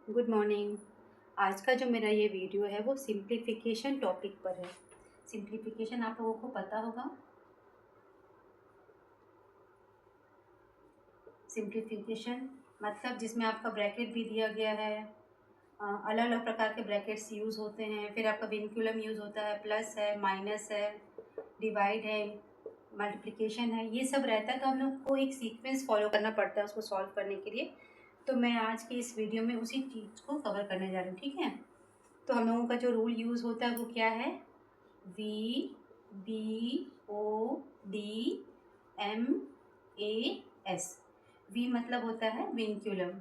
Good morning. आज का जो मेरा ये वीडियो है वो सिंप्लीफिकेशन टॉपिक पर है। सिंप्लीफिकेशन आप लोगों को पता होगा। सिंप्लीफिकेशन मतलब जिसमें आपका ब्रैकेट भी दिया गया है। अलग अलग प्रकार के ब्रैकेट्स यूज़ होते हैं। फिर आपका विनक्यूलम यूज़ होता है, प्लस है, माइनस है, डिवाइड है, मल्टीप्लिकेशन है, ये सब रहता है। तो हम लोग को एक सीक्वेंस फॉलो करना पड़ता है उसको सॉल्व करने के लिए। तो मैं आज के इस वीडियो में उसी चीज़ को कवर करने जा रही हूँ, ठीक है। तो हम लोगों का जो रूल यूज़ होता है वो क्या है? V B O D M A S. V मतलब होता है विनक्यूलम,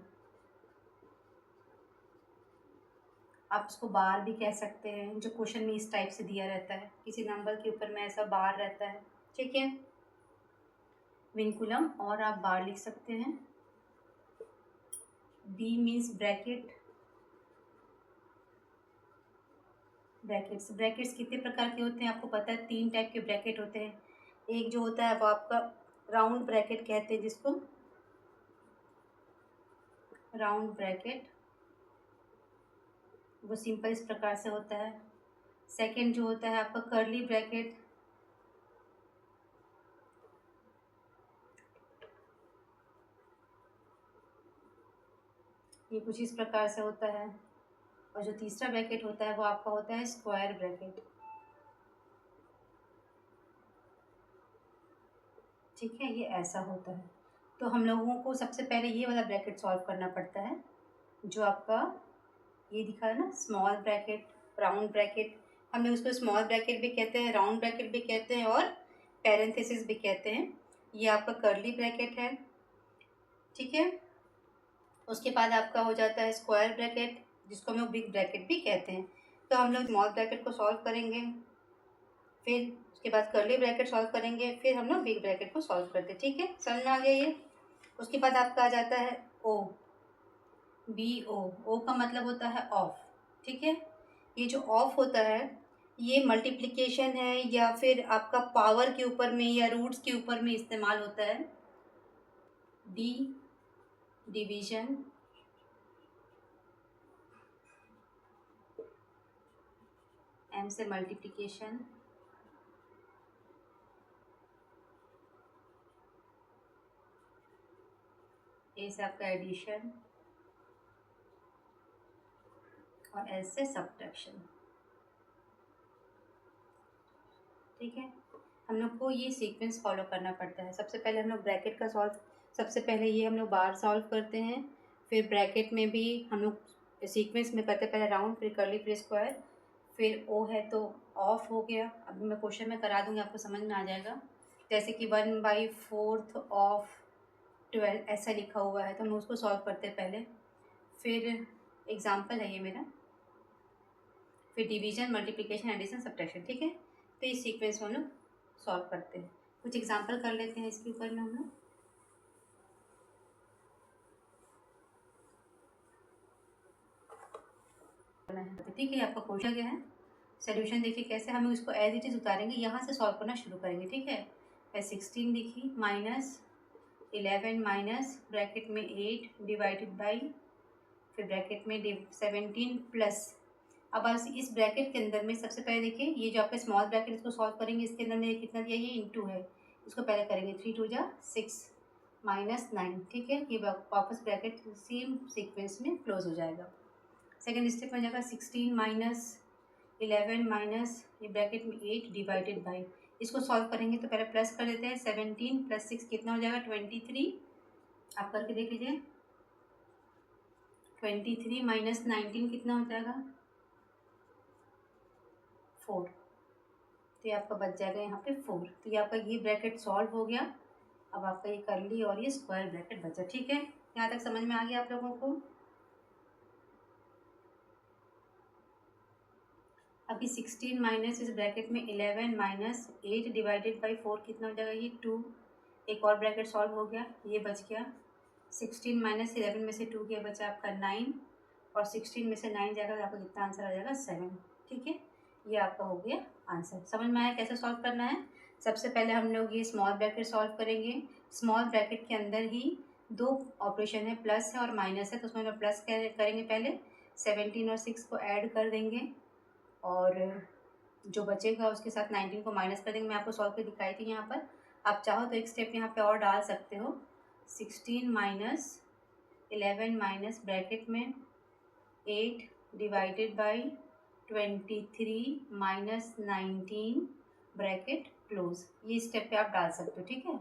आप उसको बार भी कह सकते हैं। जो क्वेश्चन में इस टाइप से दिया रहता है, किसी नंबर के ऊपर में ऐसा बार रहता है, ठीक है, विनक्यूलम। और आप बार लिख सकते हैं। B means bracket. ब्रैकेट्स कितने प्रकार के होते हैं आपको पता है? 3 टाइप के ब्रैकेट होते हैं। एक जो होता है वो आपका राउंड ब्रैकेट कहते हैं, जिसको राउंड ब्रैकेट, वो सिंपल इस प्रकार से होता है। सेकंड जो होता है आपका कर्ली ब्रैकेट, ये कुछ इस प्रकार से होता है। और जो तीसरा ब्रैकेट होता है वो आपका होता है स्क्वायर ब्रैकेट, ठीक है, ये ऐसा होता है। तो हम लोगों को सबसे पहले ये वाला ब्रैकेट सॉल्व करना पड़ता है, जो आपका ये दिखा है ना, स्मॉल ब्रैकेट, राउंड ब्रैकेट। हम लोग उसको स्मॉल ब्रैकेट भी कहते हैं, राउंड ब्रैकेट भी कहते हैं, और पैरेंथेसिस भी कहते हैं। ये आपका कर्ली ब्रैकेट है, ठीक है। उसके बाद आपका हो जाता है स्क्वायर ब्रैकेट, जिसको हम लोग बिग ब्रैकेट भी कहते हैं। तो हम लोग स्मॉल ब्रैकेट को सॉल्व करेंगे, फिर उसके बाद कर्ली ब्रैकेट सॉल्व करेंगे, फिर हम लोग बिग ब्रैकेट को सॉल्व करते हैं, ठीक है। समझ में आ गया ये? उसके बाद आपका आ जाता है ओ, बी ओ। ओ का मतलब होता है ऑफ, ठीक है। ये जो ऑफ होता है ये मल्टीप्लिकेशन है या फिर आपका पावर के ऊपर में या रूट्स के ऊपर में इस्तेमाल होता है। डी डिवीजन, एम से मल्टीप्लिकेशन, ए से आपका एडिशन, और एस से सब्ट्रैक्शन, ठीक है। हम लोग को ये सीक्वेंस फॉलो करना पड़ता है। सबसे पहले हम लोग ब्रैकेट का सॉल्व, सबसे पहले ये हम लोग बार सॉल्व करते हैं, फिर ब्रैकेट में भी हम लोग सीक्वेंस में करते, पहले राउंड, फिर कर्ली, फिर स्क्वायर, फिर ओ है तो ऑफ हो गया। अभी मैं क्वेश्चन में करा दूँगी, आपको समझ में आ जाएगा। जैसे कि 1/4 ऑफ 12 ऐसा लिखा हुआ है, तो हम उसको सॉल्व करते हैं पहले। फिर एग्जाम्पल है ये मेरा, फिर डिवीजन, मल्टीप्लिकेशन, एडिशन, सब्ट्रैक्शन, ठीक है। तो इस सीक्वेंस में हम लोग सॉल्व करते हैं। कुछ एग्जाम्पल कर लेते हैं इसके ऊपर में हम लोग। ठीक है, आपका क्वेश्चन क्या है, सोल्यूशन देखिए कैसे हम इसको एज इट इज़ उतारेंगे, यहाँ से सॉल्व करना शुरू करेंगे, ठीक है। 16 लिखी, माइनस 11 माइनस ब्रैकेट में 8 डिवाइडेड बाई, फिर ब्रैकेट में 17 प्लस। अब आप इस ब्रैकेट के अंदर में सबसे पहले देखिए, ये जो आपका स्मॉल ब्रैकेट इसको सॉल्व करेंगे, इसके अंदर में कितना दिया, ये इंटू है, इसको पहले करेंगे 3 2 जा 6 माइनस 9, ठीक है। ये वापस ब्रैकेट सेम सीक्वेंस में क्लोज हो जाएगा। सेकेंड स्टेप में जाएगा 16 माइनस 11 माइनस ये ब्रैकेट में 8 डिवाइडेड बाई, इसको सॉल्व करेंगे तो पहले प्लस कर देते हैं। 17 प्लस 6 कितना हो जाएगा, 23। आप करके देख लीजिए। 23 माइनस 19 कितना हो जाएगा, 4। तो ये आपका बच जाएगा यहाँ पे 4। तो ये आपका ये ब्रैकेट सॉल्व हो गया। अब आपका ये कर्ली और ये स्क्वायर ब्रैकेट बचा, ठीक है। यहाँ तक समझ में आ गया आप लोगों को? अभी 16 माइनस इस ब्रैकेट में 11 माइनस 8 डिवाइडेड बाई 4 कितना हो जाएगा, ये 2। एक और ब्रैकेट सॉल्व हो गया, ये बच गया। 16 माइनस 11 में से 2 गया, बचा आपका 9, और 16 में से 9 जाएगा तो आपका कितना आंसर आ जाएगा, 7, ठीक है। ये आपका हो गया आंसर। समझ में आया कैसे सॉल्व करना है? सबसे पहले हम लोग ये स्मॉल ब्रैकेट सॉल्व करेंगे। स्मॉल ब्रैकेट के अंदर ही दो ऑपरेशन है, प्लस है और माइनस है, तो उसमें हम प्लस करेंगे पहले, 17 और 6 को ऐड कर देंगे और जो बचेगा उसके साथ 19 को माइनस कर देंगे। मैं आपको सॉल्व कर दिखाई थी यहाँ पर। आप चाहो तो एक स्टेप यहाँ पे और डाल सकते हो। 16 माइनस 11 माइनस ब्रैकेट में 8 divided by 23 minus 19 bracket close, ये स्टेप पे आप डाल सकते हो, ठीक है।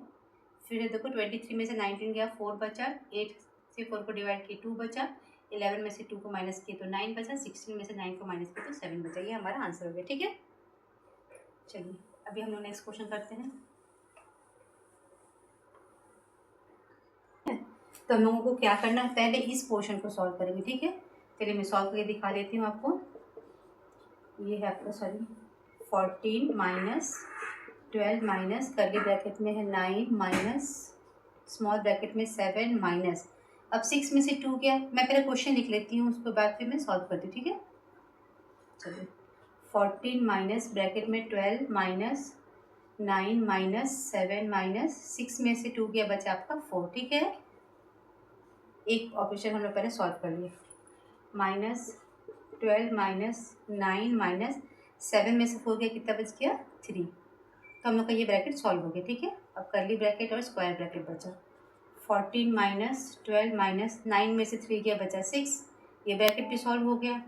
फिर देखो 23 में से 19 गया, 4 बचा, 8 से 4 को डिवाइड किए 2 बचा, 11 में से 2 को माइनस किए तो 9 बचा, 16 में से 9 को माइनस किए तो 7 बचा। ये हमारा आंसर हो गया, ठीक है। चलिए अभी हम लोग नेक्स्ट क्वेश्चन करते हैं। तो हम लोगों को क्या करना है, पहले इस पोर्शन को सॉल्व करेंगे, ठीक है। चलिए मैं सॉल्व करके दिखा देती हूँ आपको। ये है आपका 14 माइनस 12 माइनस कर्ली ब्रैकेट में है 9 माइनस स्मॉल ब्रैकेट में 7 माइनस, अब 6 में से 2 गया। मैं पहले क्वेश्चन लिख लेती हूँ, उसके बाद फिर मैं सॉल्व करती हूँ, ठीक है। चलिए 14 माइनस ब्रैकेट में 12 माइनस 9 माइनस 7 माइनस 6 में से 2 गया, बचा आपका 4, ठीक है। एक ऑपरेशन हम लोग पहले सॉल्व कर लिए। -12 माइनस 9 माइनस 7 में से 4 गया, कितना बच गया 3। तो हम लोग का ये ब्रैकेट सॉल्व हो गया, ठीक है। अब कर्ली ब्रैकेट और स्क्वायर ब्रैकेट बचा। 14 माइनस 12 माइनस 9 में से 3 गया, बचा 6, ये ब्रैकेट भी सॉल्व हो गया।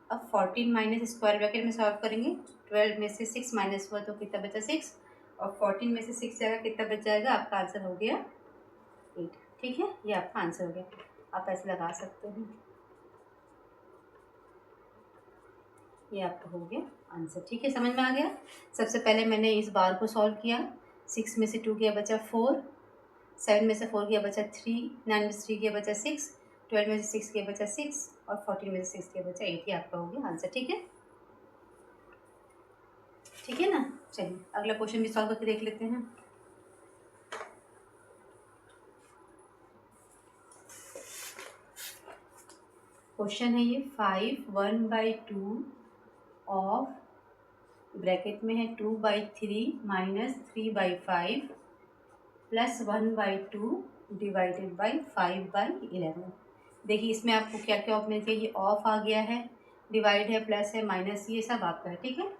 अब 14 माइनस स्क्वायर ब्रैकेट में सॉल्व करेंगे, 12 में से 6 माइनस हुआ तो कितना बचा 6, और 14 में से 6 जाएगा, कितना बच जाएगा, आपका आंसर हो गया 8, ठीक है। ये आपका आंसर हो गया, आप ऐसे लगा सकते हो। ये आपका हो गया आंसर, ठीक है, समझ में आ गया। सबसे पहले मैंने इस बार को सॉल्व किया। 6 में से 2 गया, बचा 4, 7 में से 4 गया, बचा 3, 9 में से 3 गया, बचा 6, 12 में से 6 गया, बचा 6, और 14 में से 6 गया, बचा 8। ये आपका हो गया आंसर, ठीक है, ठीक है ना। चलिए अगला क्वेश्चन भी सॉल्व करके देख लेते हैं। क्वेश्चन है ये 5 1/2 ऑफ ब्रैकेट में है 2/3 माइनस 3/5 प्लस 1/2 डिवाइडेड बाई 5/11। देखिए इसमें आपको क्या क्या ऑप्शन चाहिए, ये ऑफ आ गया है, डिवाइड है, प्लस है, माइनस, ये सब आपका है, ठीक है।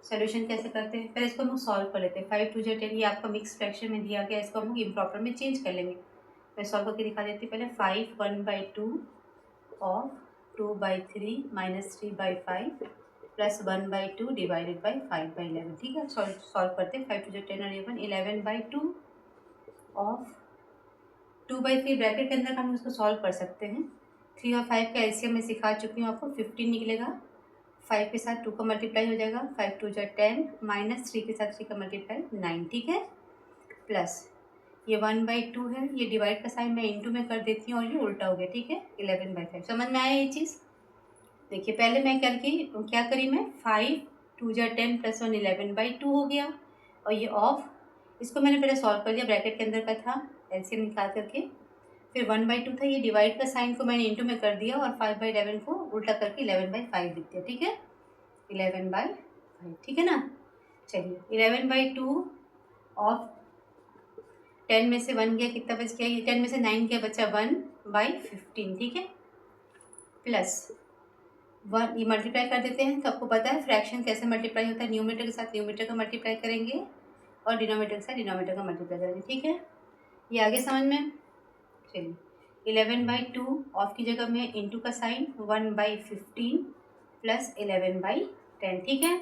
सोल्यूशन कैसे करते हैं, पहले इसको हम लोग सॉल्व कर लेते हैं। 5 2 10, ये आपका मिक्स फ्रैक्शन में दिया गया, इसको हम लोग इम्प्रॉपर में चेंज कर लेंगे। मैं सॉल्व करके दिखा देती हूँ। पहले 5 1/2 of 2/3 minus 3/5 plus 1/2 divided by 5/11, ठीक है। सॉल्व करते हैं। 5 2 10 और 11/2 ऑफ 2/3 ब्रैकेट के अंदर हम उसको सॉल्व कर सकते हैं। 3 और 5 का एलसीएम मैं सिखा चुकी हूँ आपको, 15 निकलेगा। 5 के साथ 2 का मल्टीप्लाई हो जाएगा, 5 2 10 माइनस 3 के साथ 3 का मल्टीप्लाई 9, ठीक है। प्लस ये 1/2 है, ये डिवाइड का साइन मैं इंटू में कर देती हूँ और ये उल्टा हो गया, ठीक है। 11/5 समझ में आया ये चीज़। देखिए पहले मैं क्या करी, मैं 5 2 10 प्लस 1 11/2 हो गया, और ये ऑफ, इसको मैंने पहले सॉल्व कर लिया, ब्रैकेट के अंदर का था, एलसीएम निकाल करके। फिर 1/2 था, ये डिवाइड का साइन को मैंने इंटू में कर दिया और 5/11 को उल्टा करके 11/5 लिख दिया, ठीक है। 11/5, ठीक है ना। चलिए 11/2 ऑफ 10 में से 1 गया, कितना बच गया, ये 10 में से 9 गया, बचा 1/15, ठीक है। प्लस 1, ये मल्टीप्लाई कर देते हैं। तो आपको पता है फ्रैक्शन कैसे मल्टीप्लाई होता है, न्यूमरेटर के साथ न्यूमरेटर का मल्टीप्लाई करेंगे और डिनोमिनेटर के साथ डिनोमिनेटर का मल्टीप्लाई करेंगे, ठीक है। ये आगे समझ में। चलिए 11/2 ऑफ की जगह में इंटू का साइन 1/15 प्लस 11/10, ठीक है।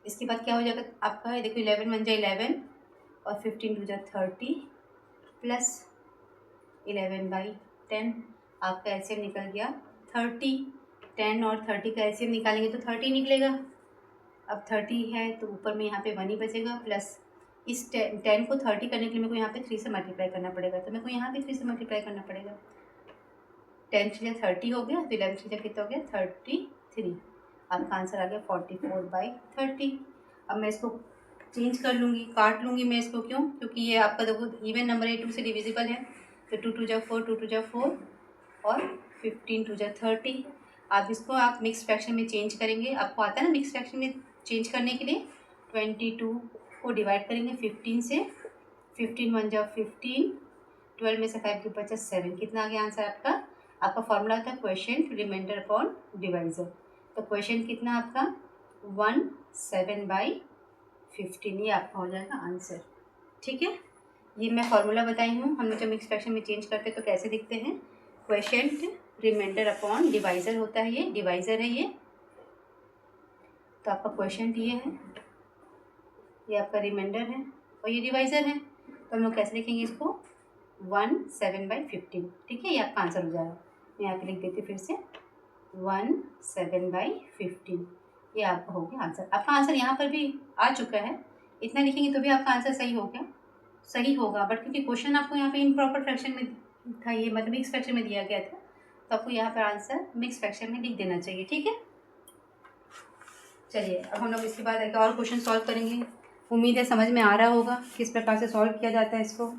इसके बाद क्या हो जाएगा आपका, देखो 11 बन जाए 11 और 15 हो जाए 30 प्लस 11/10, आपका एलसीएम निकल गया 30। 10 और 30 का एलसीएम निकालेंगे तो 30 निकलेगा। अब 30 है तो ऊपर में यहाँ पे 1 ही बचेगा, प्लस इस 10 को 30 करने के लिए मेरे को यहाँ पे 3 से मल्टीप्लाई करना पड़ेगा, तो मेरे को यहाँ भी 3 से मल्टीप्लाई करना पड़ेगा। 10 3 30 हो गया, तो 11 3 कितना हो गया 33। आपका आंसर आ गया 44/30। अब मैं इसको चेंज कर लूँगी, काट लूँगी मैं इसको, क्यों, क्योंकि ये आपका देखो इवन नंबर है, 2 से डिविजिबल है, तो 2 2 जा 4 2 2 जा 4 और 15 2 जा 30। आप इसको आप मिक्स फ्रैक्शन में चेंज करेंगे, आपको आता है ना मिक्स फ्रैक्शन में चेंज करने के लिए। 22 को डिवाइड करेंगे 15 से, 15 वन जा 15, 12 में से 5 के बचा 7, कितना आ गया आंसर आपका? आपका फॉर्मूला था क्वेश्चन रिमाइंडर अपॉन डिवाइजर, तो क्वेश्चन कितना आपका 1/7/15, ये आपका हो जाएगा आंसर। ठीक है, ये मैं फॉर्मूला बताई हूँ। हम लोग जब मिक्स फ्रैक्शन में चेंज करते हैं तो कैसे दिखते हैं, क्वेश्चन रिमाइंडर अपॉन डिवाइजर होता है, ये डिवाइजर है ये, तो आपका क्वेश्चन ये है, ये आपका रिमाइंडर है और ये डिवाइजर है, तो हम लोग कैसे लिखेंगे इसको 1/7/15। ठीक है, ये आपका आंसर हो जाएगा। मैं यहाँ पे लिख देती हूँ फिर से 1/7/15, ये आपका हो गया आंसर। आपका आंसर यहाँ पर भी आ चुका है, इतना लिखेंगे तो भी आपका आंसर सही हो गया, सही होगा, बट क्योंकि क्वेश्चन आपको यहाँ पे इम्प्रॉपर फ्रैक्शन में था, ये मतलब मिक्स फ्रैक्शन में दिया गया था, तो आपको यहाँ पर आंसर मिक्स फ्रैक्शन में लिख देना चाहिए। ठीक है, चलिए अब हम लोग इसके बाद एक और क्वेश्चन सॉल्व करेंगे। उम्मीद है समझ में आ रहा होगा किस प्रकार से सॉल्व किया जाता है इसको।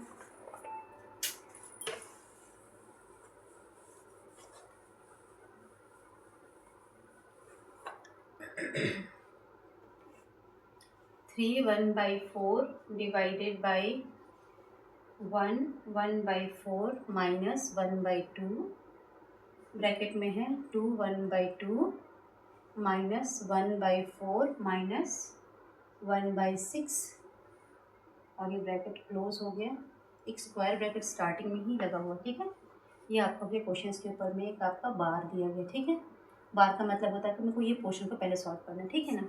Three 1/4 divided by 1/4 minus 1/2, bracket में है 2 1/2 माइनस 1/4 माइनस 1/6, और ये ब्रैकेट क्लोज हो गया, एक स्क्वायर ब्रैकेट स्टार्टिंग में ही लगा हुआ। ठीक है, ये आपको के क्वेश्चन के ऊपर में एक आपका बार दिया गया। ठीक है, बार का मतलब होता है कि मेरे को ये पोर्शन को पहले सॉल्व करना है। ठीक है ना,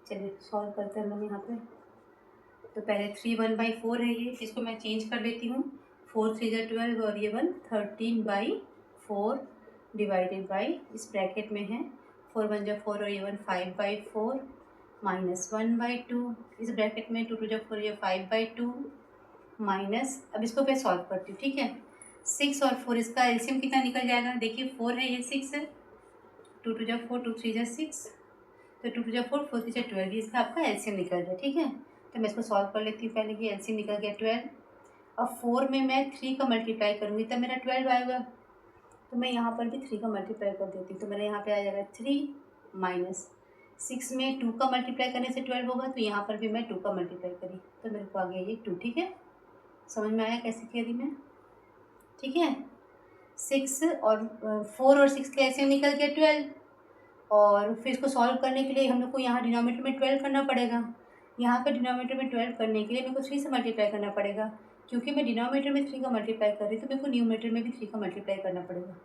चलिए सॉल्व करते हैं हम यहाँ पे। तो पहले 3 1/4 है ये, इसको मैं चेंज कर लेती हूँ, 4 3 12 और ये 1 13/4 डिवाइडेड बाई, इस ब्रैकेट में है 4 1 4 और ये 1 5/4 माइनस 1/2, इस ब्रैकेट में 2 2 4 ये 5/2 माइनस, अब इसको मैं सॉल्व करती हूँ। ठीक है, 6 और 4 इसका एलसीएम कितना निकल जाएगा, देखिए 4 है, ये 6 है, 2 2 4 2 3 6, तो 2 2 4 4 3 12, ये इसका आपका एलसीएम निकल गया। ठीक है, तो मैं इसको सॉल्व कर लेती हूँ पहले, कि एलसीएम निकल गया 12, अब 4 में मैं 3 का मल्टीप्लाई करूँगी तब मेरा 12 आएगा, तो मैं यहाँ पर भी 3 का मल्टीप्लाई कर देती हूँ, तो मेरे यहाँ पे आ जाएगा 3 माइनस 6 में 2 का मल्टीप्लाई करने से 12 होगा, तो यहाँ पर भी मैं 2 का मल्टीप्लाई करी तो मेरे को आ गया ये 2। ठीक है, समझ में आया कैसे किया थी मैं? ठीक है, 6 और 4 और 6 का एलसीएम निकल गया 12, और फिर इसको सॉल्व करने के लिए हम लोग को यहाँ डिनोमिनेटर में 12 करना पड़ेगा, यहाँ पे डिनोमिनेटर में 12 करने के लिए मेरे को 3 से मल्टीप्लाई करना पड़ेगा, क्योंकि मैं डिनोमिनेटर में 3 का मल्टीप्लाई कर रही हूँ तो मेरे को न्यूमिनेटर में भी 3 का मल्टीप्लाई करना पड़ेगा।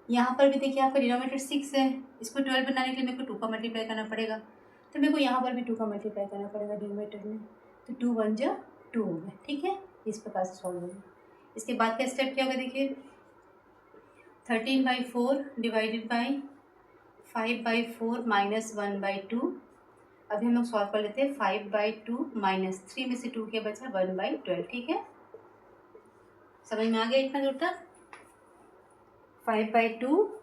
यहाँ पर भी देखिए आपका डिनोमिनेटर 6 है, इसको 12 बनाने के लिए मेरे को 2 का मल्टीप्लाई करना पड़ेगा, तो मेरे को यहाँ पर भी 2 का मल्टीप्लाई करना पड़ेगा डिनोमिनेटर में, तो 2 1 जा 2 हो गया। ठीक है, इस प्रकार से सॉल्व होगा। इसके बाद का स्टेप क्या होगा, देखिए 13/4 डिवाइडेड बाई 5/4 माइनस 1/2, अभी हम लोग सॉल्व कर लेते हैं 5/2 माइनस 3 में से 2 के बचा 1/12। ठीक है, समझ में आ गया इतना दूर तक, 5/2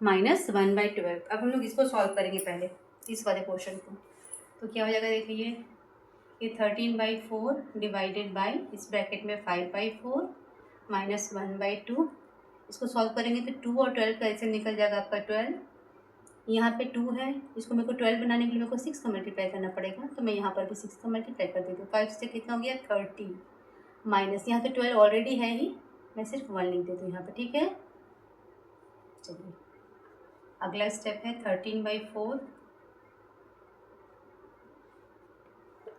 माइनस 1/12। अब हम लोग इसको सॉल्व करेंगे पहले, इस वाले पोर्शन को, तो क्या हो जाएगा देखिए, ये 13/4 डिवाइडेड बाई, इस ब्रैकेट में 5/4 माइनस 1/2, इसको सॉल्व करेंगे तो 2 और 12 का एलसीएम निकल जाएगा आपका 12, यहाँ पे 2 है, इसको मेरे को 12 बनाने के लिए मेरे को 6 का मल्टीप्लाई करना पड़ेगा, तो मैं यहाँ पर भी 6 का मल्टीप्लाई कर देती हूँ। 5 से कितना हो गया 30, माइनस यहाँ पे 12 ऑलरेडी है ही, मैं सिर्फ 1 लिख देती हूँ यहाँ पे। ठीक है, चलिए अगला स्टेप है 13/4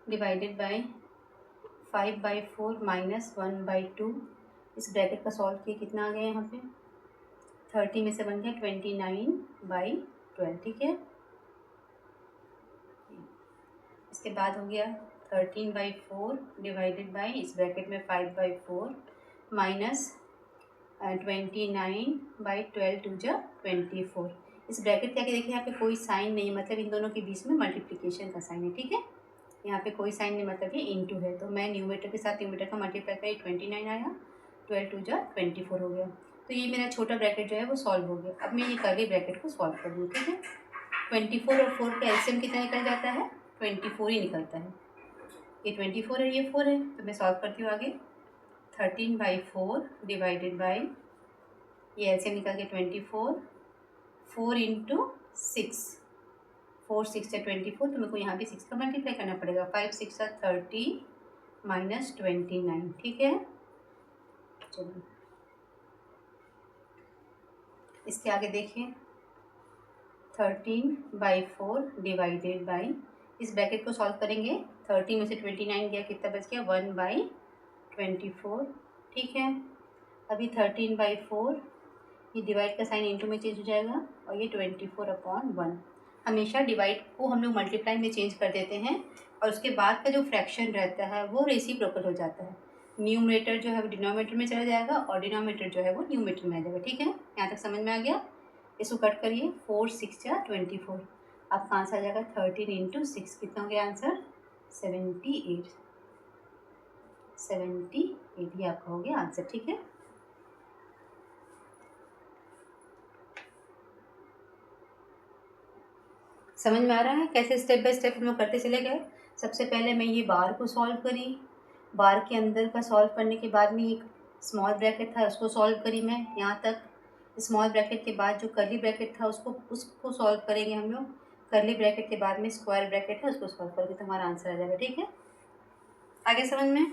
डिवाइडेड बाई 5/4 माइनस 1/2, इस ब्रैकेट का सॉल्व किया, कितना आ गया यहाँ पे 30 में से बन गया 29/12। ठीक है, इसके बाद हो गया 13/4 डिवाइडेड बाई, इस ब्रैकेट में 5/4 माइनस 29/12 2 जा 24, इस ब्रैकेट के आगे देखिए यहाँ पे कोई साइन नहीं, मतलब इन दोनों के बीच में मल्टीप्लिकेशन का साइन है। ठीक है, यहाँ पे कोई साइन नहीं, मतलब ये इनटू है, तो मैं न्यूमरेटर के साथ न्यूमरेटर का मल्टीप्लाई करी 29 आया, 12 2 जा 24 हो गया, तो ये मेरा छोटा ब्रैकेट जो है वो सॉल्व हो गया। अब मैं ये कर्ली ब्रैकेट को सॉल्व कर दूँ। ठीक है, 24 और 4 का एलसीएम कितना निकल जाता है, 24 ही निकलता है, ये 24 है, ये 4 है, तो मैं सॉल्व करती हूँ आगे। 13/4 डिवाइडेड बाई, ये एलसीएम निकल के 24, 4 इंटू 6, 4 6 या 24, तो मेरे को यहाँ भी 6 का मल्टीप्लाई करना पड़ेगा। 5 6 30 माइनस 29, ठीक है। चलिए इसके आगे देखिए, 13/4 डिवाइडेड बाई, इस ब्रैकेट को सॉल्व करेंगे। 30 में से 29 गया, कितना बच गया? 1/24, ठीक है। अभी 13/4, ये डिवाइड का साइन इंटू में चेंज हो जाएगा और ये 24/1। हमेशा डिवाइड को हम लोग मल्टीप्लाई में चेंज कर देते हैं और उसके बाद का जो फ्रैक्शन रहता है वो रेसिप्रोकल हो जाता है। न्यूमरेटर जो है वो डिनोमिनेटर में चला जाएगा और डिनोमिनेटर जो है वो न्यूमरेटर में आ जाएगा, ठीक है। यहाँ तक समझ में आ गया? इसको कट करिए। 4 6 या 24, आपका आंसर आ जाएगा 13 इंटू 6, कितना हो गया आंसर? 78। 78 ये आपका हो गया आंसर, ठीक है। समझ में आ रहा है कैसे स्टेप बाय स्टेप हम लोग करते चले गए? सबसे पहले मैं ये बार को सॉल्व करी, बार के अंदर का सॉल्व करने के बाद में एक स्मॉल ब्रैकेट था उसको सॉल्व करी मैं यहाँ तक। स्मॉल ब्रैकेट के बाद जो कर्ली ब्रैकेट था उसको सॉल्व करेंगे हम लोग। कर्ली ब्रैकेट के बाद में स्क्वायर ब्रैकेट है उसको सॉल्व करके तो हमारा आंसर आ जाएगा, ठीक है। आगे समझ में?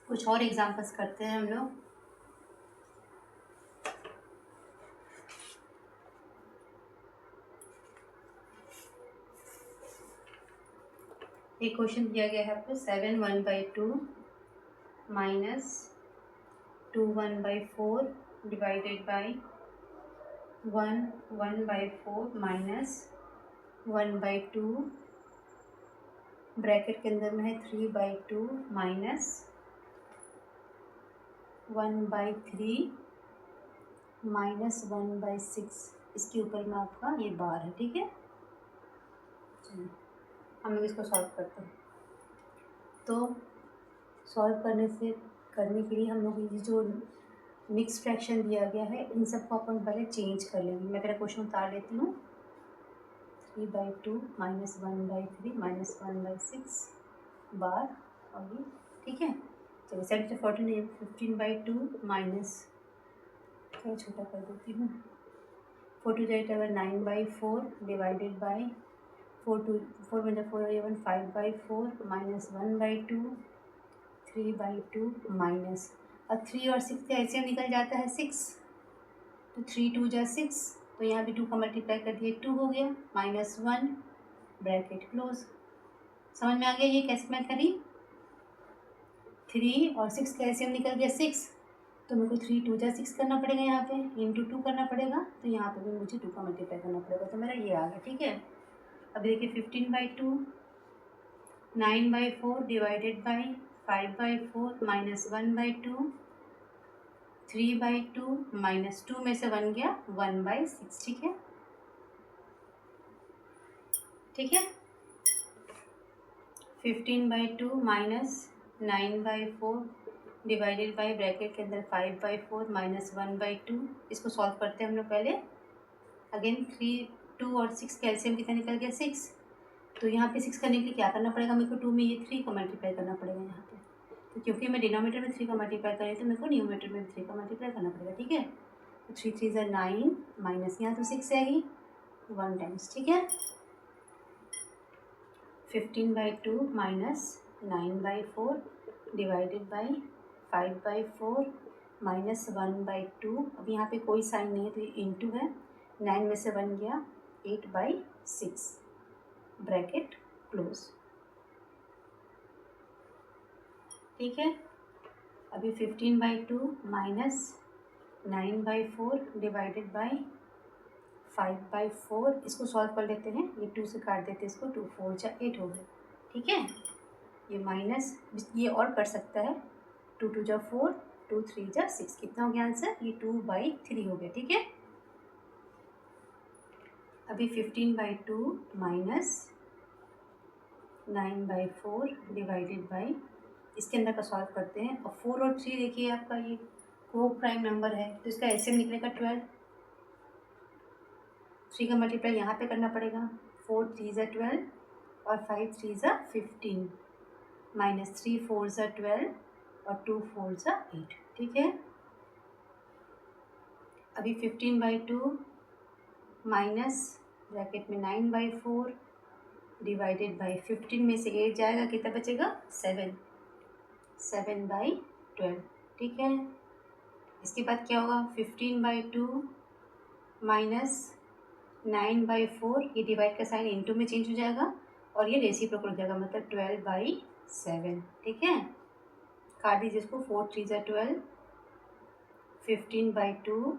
कुछ और एग्जांपल्स करते हैं हम लोग। एक क्वेश्चन दिया गया है आपको, 7 1/2 minus 2 1/4 divided by 1 1/4 minus 1/2, bracket के अंदर में है 3/2 माइनस 1/3 माइनस 1/6। इसके ऊपर में आपका ये बार है, ठीक है। चलिए हम लोग इसको सॉल्व करते हैं। तो सॉल्व करने के लिए हम लोग ये जो मिक्स फ्रैक्शन दिया गया है इन सबको अपन पहले चेंज कर लेंगे। मैं तेरा क्वेश्चन उतार लेती हूँ। 3/2 माइनस 1/3 माइनस 1/6 बार और ये, ठीक है। चलिए 7 से 14 15/2 माइनस, थोड़ा छोटा कर देती हूँ, 4 2 8 9/4 डिवाइडेड बाई 4 में 4 11 5/4 माइनस 1/2 3/2 माइनस, अब 3 और 6 ऐसे निकल जाता है 6, तो 3 2 जा 6, तो यहाँ भी 2 का मल्टीप्लाई कर दिए 2 हो गया, माइनस 1 ब्रैकेट क्लोज। समझ में आ गया ये कैसे मैं करी? 3 और 6 का एलसीएम निकल गया 6, तो मेरे को 3 2 जा 6 करना पड़ेगा, यहाँ पे इंटू 2 करना पड़ेगा, तो यहाँ पे भी मुझे 2 का मल्टीप्लाई करना पड़ेगा, तो मेरा ये आ गया, ठीक है। अब देखिए 15/2 9/4 डिवाइडेड बाई 5/4 माइनस 1/2 3/2 माइनस 2 में से 1 गया 1/6, ठीक है, ठीक है। 15/2 माइनस 9/4 डिवाइडेड बाई ब्रैकेट के अंदर 5/4 माइनस 1/2, इसको सॉल्व करते हैं हम लोग पहले। अगेन 3 2 और 6 का एलसीएम कितना निकल गया 6, तो यहाँ पे 6 करने के लिए क्या करना पड़ेगा मेरे को? 2 में ये 3 को मल्टीप्लाई करना पड़ेगा यहाँ पे, तो क्योंकि मैं डिनोमिनेटर में 3 का मल्टीप्लाई करें तो मेरे को न्यूमरेटर में 3 का मल्टीप्लाई करना पड़ेगा, ठीक है। तो 3 3 9 माइनस यहाँ तो 6 है ही 1 टाइम्स, ठीक है। 15/2 माइनस 9/4 डिवाइडेड बाई 5/4 माइनस 1/2, अब यहाँ पे कोई साइन नहीं है तो ये इंटू है, 9 में से 1 गया 8/6 ब्रैकेट क्लोज, ठीक है। अभी 15/2 माइनस 9/4 डिवाइडेड बाई 5/4, इसको सॉल्व कर लेते हैं, ये 2 से काट देते हैं इसको, 2 4 जा 8 हो गया, ठीक है। ये माइनस ये और कर सकता है, 2 2 जा 4 2 3 जा 6, कितना हो गया आंसर? ये 2/3 हो गया, ठीक है। अभी 15/2 माइनस 9/4 डिवाइडेड बाई, इसके अंदर का सॉल्व करते हैं, और 4 और 3 देखिए आपका ये को प्राइम नंबर है, तो इसका एलसीएम निकलेगा 12, 3 का मल्टीप्लाई यहाँ पे करना पड़ेगा, 4 3 जा 12 और 5 3 जा 15 माइनस 3 4 जा 12 और 2 4 जा 8, ठीक है। अभी 15/2 माइनस ब्रैकेट में 9/4 डिवाइडेड बाई 15 में से 8 जाएगा, कितना बचेगा 7, 7/12, ठीक है। इसके बाद क्या होगा 15/2 माइनस 9/4, ये डिवाइड का साइन इनटू में चेंज हो जाएगा और ये रेसिप्रोकल हो जाएगा, मतलब 12/7, ठीक है। काट दीजिए इसको, 4 3 ज़ा 12, 15/2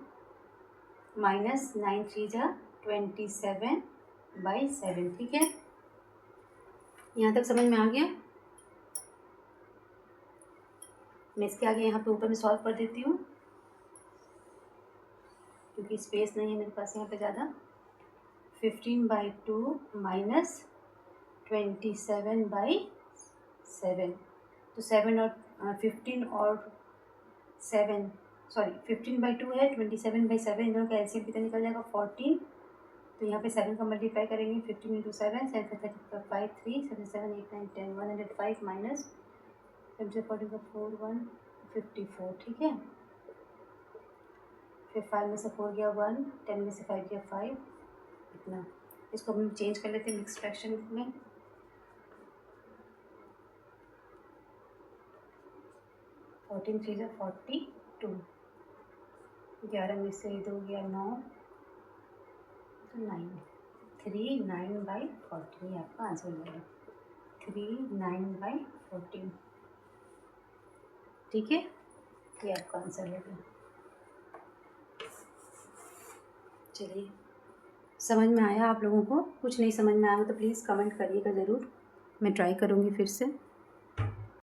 माइनस 9 3 ज़ा 27/7, ठीक है। यहाँ तक समझ में आ गया। मैं इसके आगे यहाँ पे ऊपर में सॉल्व कर देती हूँ क्योंकि स्पेस नहीं है मेरे पास यहाँ पे ज़्यादा। 15/2 माइनस 27/7, तो 7 और 15 और 7 सॉरी 15/2 है, 27/7, इन दोनों का एलसीएम कितना निकल जाएगा 14। तो यहाँ पे 7 का मल्टीप्लाई करेंगे, 15 × 7 7 5 3 7 7 8 9 10 105 माइनस 7 14 का 4 154, ठीक है। फिर 5 में से 4 गया 1, 10 में से 5 गया 5, इतना। इसको हम चेंज कर लेते हैं मिक्स फ्रैक्शन में। 14 3 ज़ा 42, 11 में से 2 गया 9, तो 9, 3/9/14, ये आपका आंसर हो जाएगा 3/9/14, ठीक है। ये आपका आंसर हो गया। चलिए, समझ में आया आप लोगों को? कुछ नहीं समझ में आया तो प्लीज़ कमेंट करिएगा ज़रूर, मैं ट्राई करूँगी फिर से।